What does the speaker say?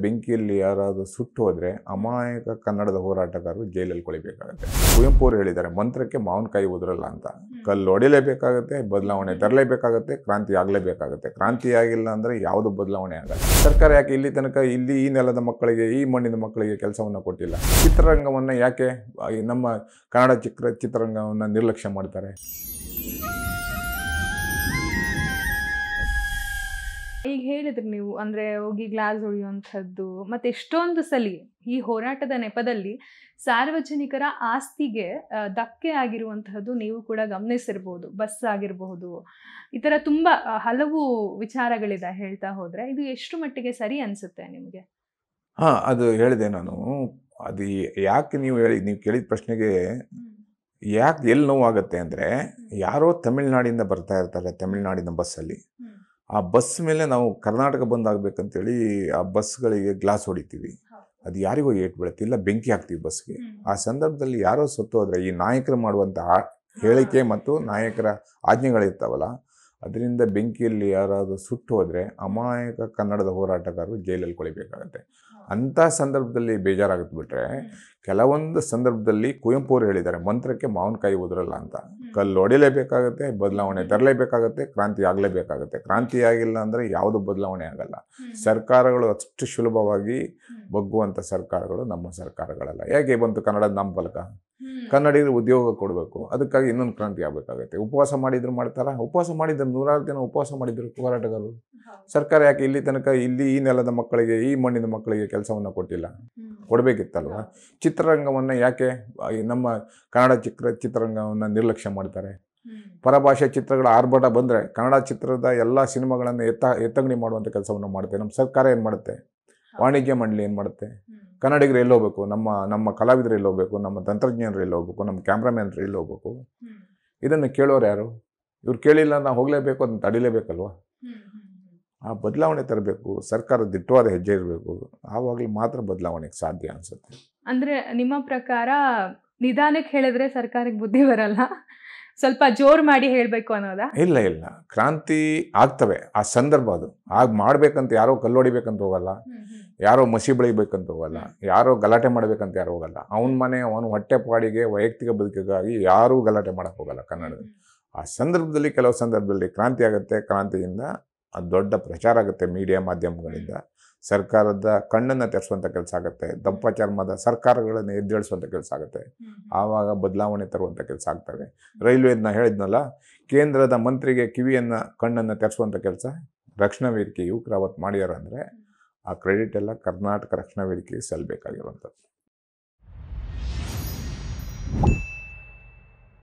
ಬೆಂಕಿಯಲ್ಲಿ ಯಾರಾದರೂ ಸುಟ್ಟು ಹೋದರೆ ಅಮಾಯಕ ಕನ್ನಡದ ಹೋರಾಟಗಾರರು ಜೈಲಲ್ಲಿ ಕೊಳಿಬೇಕಾಗುತ್ತೆ. ಕುವೆಂಪು ಅವರು ಹೇಳಿದ್ದಾರೆ, ಮಂತ್ರಕ್ಕೆ ಮಾವಿನಕಾಯಿ ಉದುರಲ್ಲ ಅಂತ. ಕಲ್ಲು ಹೊಡಿಲೇಬೇಕಾಗುತ್ತೆ, ಬದಲಾವಣೆ ತರಲೇಬೇಕಾಗುತ್ತೆ, ಕ್ರಾಂತಿ ಆಗಲೇಬೇಕಾಗುತ್ತೆ. ಕ್ರಾಂತಿ ಆಗಿಲ್ಲ ಅಂದರೆ ಯಾವುದು ಬದಲಾವಣೆ ಆಗಲ್ಲ. ಸರ್ಕಾರ ಯಾಕೆ ಇಲ್ಲಿ ತನಕ ಈ ನೆಲದ ಮಕ್ಕಳಿಗೆ, ಈ ಮಣ್ಣಿನ ಮಕ್ಕಳಿಗೆ ಕೆಲಸವನ್ನು ಕೊಟ್ಟಿಲ್ಲ? ಚಿತ್ರರಂಗವನ್ನು ಯಾಕೆ ನಮ್ಮ ಕನ್ನಡ ಚಿತ್ರರಂಗವನ್ನು ನಿರ್ಲಕ್ಷ್ಯ ಮಾಡ್ತಾರೆ? ಈಗ ಹೇಳಿದ್ರಿ ನೀವು, ಅಂದ್ರೆ ಹೋಗಿ ಗ್ಲಾಸ್ ಹೊಡೆಯುವಂಥದ್ದು, ಮತ್ತೆ ಎಷ್ಟೊಂದು ಸಲಿ ಈ ಹೋರಾಟದ ನೆಪದಲ್ಲಿ ಸಾರ್ವಜನಿಕರ ಆಸ್ತಿಗೆ ಧಕ್ಕೆ ಆಗಿರುವಂತಹದ್ದು ನೀವು ಕೂಡ ಗಮನಿಸಿರ್ಬೋದು. ಬಸ್ ಆಗಿರಬಹುದು, ಈ ತರ ತುಂಬಾ ಹಲವು ವಿಚಾರಗಳಿದೆ. ಹೇಳ್ತಾ ಹೋದ್ರೆ ಇದು ಎಷ್ಟು ಮಟ್ಟಿಗೆ ಸರಿ ಅನ್ಸುತ್ತೆ ನಿಮಗೆ? ಅದು ಹೇಳಿದೆ ನಾನು. ಅದು ಯಾಕೆ ನೀವು ಕೇಳಿದ ಪ್ರಶ್ನೆಗೆ ಯಾಕೆ ಎಲ್ಲಿ ನೋವಾಗುತ್ತೆ ಅಂದರೆ, ಯಾರೋ ತಮಿಳ್ನಾಡಿಂದ ಬರ್ತಾ ಇರ್ತಾರೆ, ತಮಿಳ್ನಾಡಿನ ಬಸ್ಸಲ್ಲಿ. ಆ ಬಸ್ ಮೇಲೆ ನಾವು ಕರ್ನಾಟಕ ಬಂದಾಗಬೇಕಂತೇಳಿ ಆ ಬಸ್ಗಳಿಗೆ ಗ್ಲಾಸ್ ಹೊಡಿತೀವಿ. ಅದು ಯಾರಿಗೂ ಏಟ್ ಬೀಳುತ್ತೆ, ಇಲ್ಲ ಬೆಂಕಿ ಹಾಕ್ತೀವಿ ಬಸ್ಗೆ. ಆ ಸಂದರ್ಭದಲ್ಲಿ ಯಾರೋ ಸತ್ತು ಹೋದರೆ ಈ ನಾಯಕರು ಮಾಡುವಂಥ ಹೇಳಿಕೆ ಮತ್ತು ನಾಯಕರ ಆಜ್ಞೆಗಳಿರ್ತಾವಲ್ಲ, ಅದರಿಂದ ಬೆಂಕಿಯಲ್ಲಿ ಯಾರಾದರೂ ಸುಟ್ಟು ಹೋದರೆ ಅಮಾಯಕ ಕನ್ನಡದ ಹೋರಾಟಗಾರರು ಜೈಲಲ್ಲಿ ಕೊಳಿಬೇಕಾಗತ್ತೆ. ಅಂಥ ಸಂದರ್ಭದಲ್ಲಿ ಬೇಜಾರಾಗುತ್ತೆ. ಬಿಟ್ಟರೆ ಕೆಲವೊಂದು ಸಂದರ್ಭದಲ್ಲಿ ಕುವೆಂಪು ಅವರು ಹೇಳಿದ್ದಾರೆ, ಮಂತ್ರಕ್ಕೆ ಮಾವಿನಕಾಯಿ ಉದುರಲ್ಲ ಅಂತ. ಕಲ್ಲು ಹೊಡಿಲೇಬೇಕಾಗುತ್ತೆ, ಬದಲಾವಣೆ ತರಲೇಬೇಕಾಗುತ್ತೆ, ಕ್ರಾಂತಿ ಆಗಲೇಬೇಕಾಗುತ್ತೆ. ಕ್ರಾಂತಿ ಆಗಿಲ್ಲ ಅಂದರೆ ಯಾವುದು ಬದಲಾವಣೆ ಆಗಲ್ಲ. ಸರ್ಕಾರಗಳು ಅಷ್ಟು ಸುಲಭವಾಗಿ ಬಗ್ಗುವಂಥ ಸರ್ಕಾರಗಳು ನಮ್ಮ ಸರ್ಕಾರಗಳಲ್ಲ. ಹೇಗೆ ಬಂತು ಕನ್ನಡದ ನಾಮಫಲಕ? ಕನ್ನಡಿಗರು ಉದ್ಯೋಗ ಕೊಡಬೇಕು, ಅದಕ್ಕಾಗಿ ಇನ್ನೊಂದು ಕ್ರಾಂತಿ ಆಗಬೇಕಾಗುತ್ತೆ. ಉಪವಾಸ ಮಾಡಿದ್ರು ಮಾಡ್ತಾರಾ? ಉಪವಾಸ ಮಾಡಿದ್ರು, 106 ದಿನ ಉಪವಾಸ ಮಾಡಿದ್ರು ಹೋರಾಟಗಾರರು. ಸರ್ಕಾರ ಯಾಕೆ ಇಲ್ಲಿ ತನಕ ಈ ನೆಲದ ಮಕ್ಕಳಿಗೆ, ಈ ಮಣ್ಣಿನ ಮಕ್ಕಳಿಗೆ ಕೆಲಸವನ್ನು ಕೊಟ್ಟಿಲ್ಲ? ಕೊಡಬೇಕಿತ್ತಲ್ವ? ಚಿತ್ರರಂಗವನ್ನು ಯಾಕೆ ನಮ್ಮ ಕನ್ನಡ ಚಿತ್ರರಂಗವನ್ನು ನಿರ್ಲಕ್ಷ್ಯ ಮಾಡ್ತಾರೆ? ಪರಭಾಷೆ ಚಿತ್ರಗಳ ಆರ್ಭಟ ಬಂದರೆ ಕನ್ನಡ ಚಿತ್ರದ ಎಲ್ಲ ಸಿನಿಮಾಗಳನ್ನು ಎತ್ತಂಗಡಿ ಮಾಡುವಂಥ ಕೆಲಸವನ್ನು ಮಾಡುತ್ತೆ ನಮ್ಮ ಸರ್ಕಾರ. ಏನು ಮಾಡುತ್ತೆ? ವಾಣಿಜ್ಯ ಮಂಡಳಿ ಏನು ಮಾಡುತ್ತೆ? ಕನ್ನಡಿಗರು ಎಲ್ಲಿ ಹೋಗ್ಬೇಕು? ನಮ್ಮ ಕಲಾವಿದರು ಎಲ್ಲಿ ಹೋಗ್ಬೇಕು? ನಮ್ಮ ತಂತ್ರಜ್ಞಾನರು ಎಲ್ಲಿ ಹೋಗ್ಬೇಕು? ನಮ್ಮ ಕ್ಯಾಮ್ರಾಮ್ಯಾನ್ರು ಎಲ್ಲಿ ಹೋಗ್ಬೇಕು? ಇದನ್ನು ಕೇಳೋರು ಯಾರು? ಇವ್ರು ಕೇಳಿಲ್ಲ, ನಾವು ಹೋಗಲೇಬೇಕು, ಅದನ್ನು ತಡಿಲೇಬೇಕಲ್ವ? ಆ ಬದಲಾವಣೆ ತರಬೇಕು. ಸರ್ಕಾರ ದಿಟ್ಟವಾದ ಹೆಜ್ಜೆ ಇರಬೇಕು. ಆವಾಗಲೂ ಮಾತ್ರ ಬದಲಾವಣೆಗೆ ಸಾಧ್ಯ ಅನಿಸುತ್ತೆ. ಅಂದರೆ ನಿಮ್ಮ ಪ್ರಕಾರ ನಿಧಾನಕ್ಕೆ ಹೇಳಿದ್ರೆ ಸರ್ಕಾರಕ್ಕೆ ಬುದ್ಧಿ ಬರಲ್ಲ, ಸ್ವಲ್ಪ ಜೋರು ಮಾಡಿ ಹೇಳಬೇಕು ಅನ್ನೋದಾ? ಇಲ್ಲ, ಕ್ರಾಂತಿ ಆಗ್ತವೆ. ಆ ಸಂದರ್ಭ ಅದು ಮಾಡಬೇಕಂತ ಯಾರೋ ಕಲ್ಲು ಹೊಡಿಬೇಕಂತ ಹೋಗಲ್ಲ, ಯಾರೋ ಮಸಿ ಬೆಳಿಬೇಕಂತ ಹೋಗಲ್ಲ, ಯಾರೋ ಗಲಾಟೆ ಮಾಡಬೇಕಂತ ಯಾರು ಹೋಗಲ್ಲ. ಅವನ ಮನೆ, ಅವನ ಹೊಟ್ಟೆ ಪಾಡಿಗೆ, ವೈಯಕ್ತಿಕ ಬದುಕಿಗಾಗಿ ಯಾರೂ ಗಲಾಟೆ ಮಾಡೋಕ್ಕೆ ಹೋಗಲ್ಲ ಕನ್ನಡದಲ್ಲಿ. ಆ ಸಂದರ್ಭದಲ್ಲಿ ಕೆಲವು ಸಂದರ್ಭದಲ್ಲಿ ಕ್ರಾಂತಿ ಆಗುತ್ತೆ. ಕ್ರಾಂತಿಯಿಂದ ಅದು ದೊಡ್ಡ ಪ್ರಚಾರ ಆಗುತ್ತೆ. ಮೀಡಿಯಾ ಮಾಧ್ಯಮಗಳಿಂದ ಸರ್ಕಾರದ ಕಣ್ಣನ್ನು ತೆರೆಸುವಂಥ ಕೆಲಸ ಆಗುತ್ತೆ. ದಪ್ಪ ಚರ್ಮದ ಸರ್ಕಾರಗಳನ್ನು ಎದ್ದೇಳಿಸುವಂಥ ಕೆಲಸ ಆಗುತ್ತೆ. ಆವಾಗ ಬದಲಾವಣೆ ತರುವಂಥ ಕೆಲಸ ಆಗ್ತವೆ. ರೈಲ್ವೇನ ಹೇಳಿದ್ನಲ್ಲ, ಕೇಂದ್ರದ ಮಂತ್ರಿಗೆ ಕಣ್ಣನ್ನು ತೆರೆಸುವಂಥ ಕೆಲಸ ರಕ್ಷಣಾ ವೇದಿಕೆ ಯುವಕರು ಅವತ್ತು ಮಾಡ್ಯಾರ ಅಂದರೆ ಆ ಕ್ರೆಡಿಟ್ ಎಲ್ಲ ಕರ್ನಾಟಕ ರಕ್ಷಣಾ ವೇದಿಕೆಗೆ ಸಲ್ಲಬೇಕಾಗಿರುವಂಥದ್ದು.